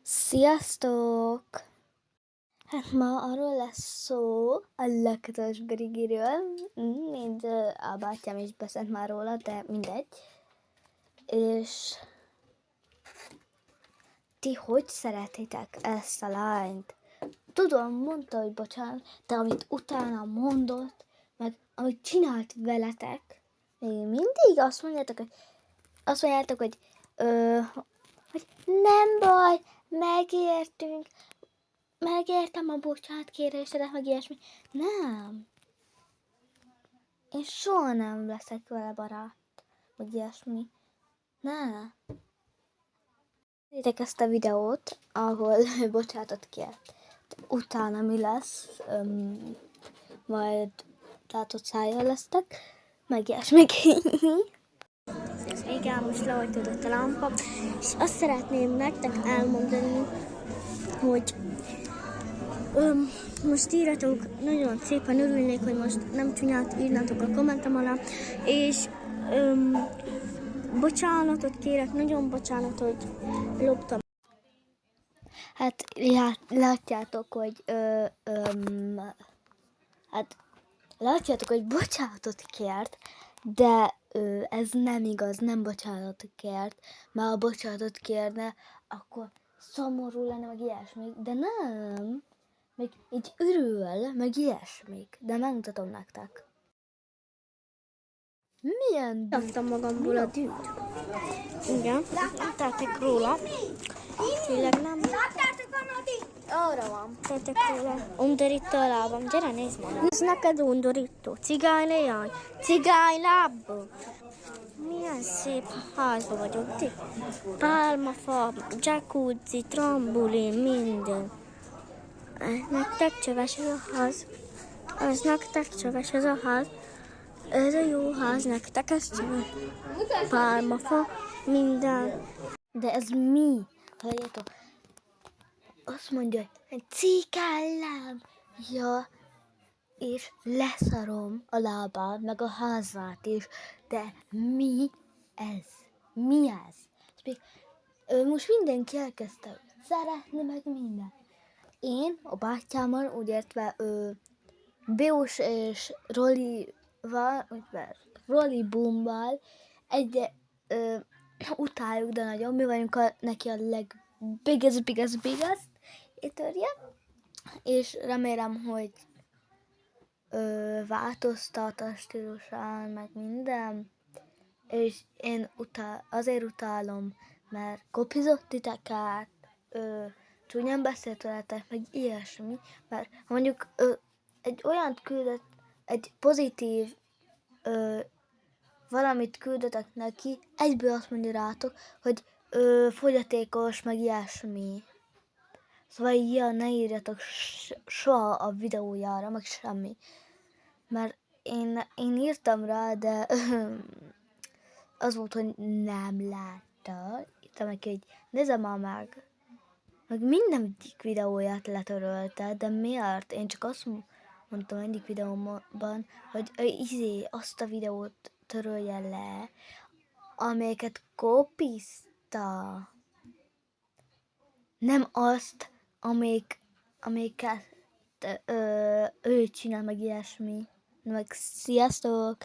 Sziasztok! Hát ma arról lesz szó, a lakatos Brigiről, mint a bátyám is beszélt már róla, de mindegy. És ti hogy szeretitek ezt a lányt? Tudom, mondta, hogy bocsánat, de amit utána mondott, meg amit csinált veletek, még mindig azt mondjátok, hogy nem baj, megértem a bocsánatkérésedet, meg ilyesmi. Nem. Én soha nem leszek vele barát, meg ilyesmi. Nem. Nézzétek ezt a videót, ahol bocsánatot kért. Utána mi lesz, majd tátott szájjal lesztek, meg ilyesmi. Igen, most leoltódott a lámpa, és azt szeretném nektek elmondani, hogy most írjatok, nagyon szépen örülnék, hogy most nem csúnyát írnátok a kommentem alá, és bocsánatot kérek, nagyon bocsánatot, hogy loptam. Hát látjátok, hogy bocsánatot kért, de ez nem igaz, nem bocsánatot kért, mert ha bocsánatot kérne, akkor szomorú lenne, meg ilyesmi, de nem. Még így örül, meg ilyesmik, de megmutatom nektek. Milyen Raktam magamból a dűt. Igen, tettek róla. Tényleg nem. Arra van. Tettek róla. Undorító a lábam. Gyere, nézd meg. Ez neked undorító. Cigány leány. Cigány lábba. Milyen szép házba vagyok. Pálmafa, jacuzzi, trambulin, minden. Nektek csöves ez a ház. Ez nektek csöves ez a ház. Ez a jó ház nektek, ez csöves. Pálmafa, minden. De ez mi? Halljátok? Azt mondja, hogy cigány-láb. Ja, és leszarom a lábát, meg a házát is. De mi ez? Mi ez? Most mindenki elkezdte szeretni, meg minden. Én a bátyámmal, úgy értve Biós és Roli Bumval utáljuk, de nagyon. Mi vagyunk neki a biggest étörje. És remélem, hogy változtat a stílusán, meg minden. És én azért utálom, mert kopizott titeket, csúnyán beszélt veletek, meg ilyesmi, mert mondjuk egy olyan küldött, egy pozitív valamit küldetek neki, egyből azt mondja rátok, hogy fogyatékos, meg ilyesmi. Szóval ilyen ne írjatok soha a videójára, meg semmi. Mert én írtam rá, de az volt, hogy nem látta. Írtam neki, hogy nézze már meg. Meg minden videóját letörölte, de miért? Én csak azt mondtam egyik videómban, hogy azt a videót törölje le, amelyeket kopizta. Nem azt, amelyiket ő csinál, meg ilyesmi. Meg sziasztok!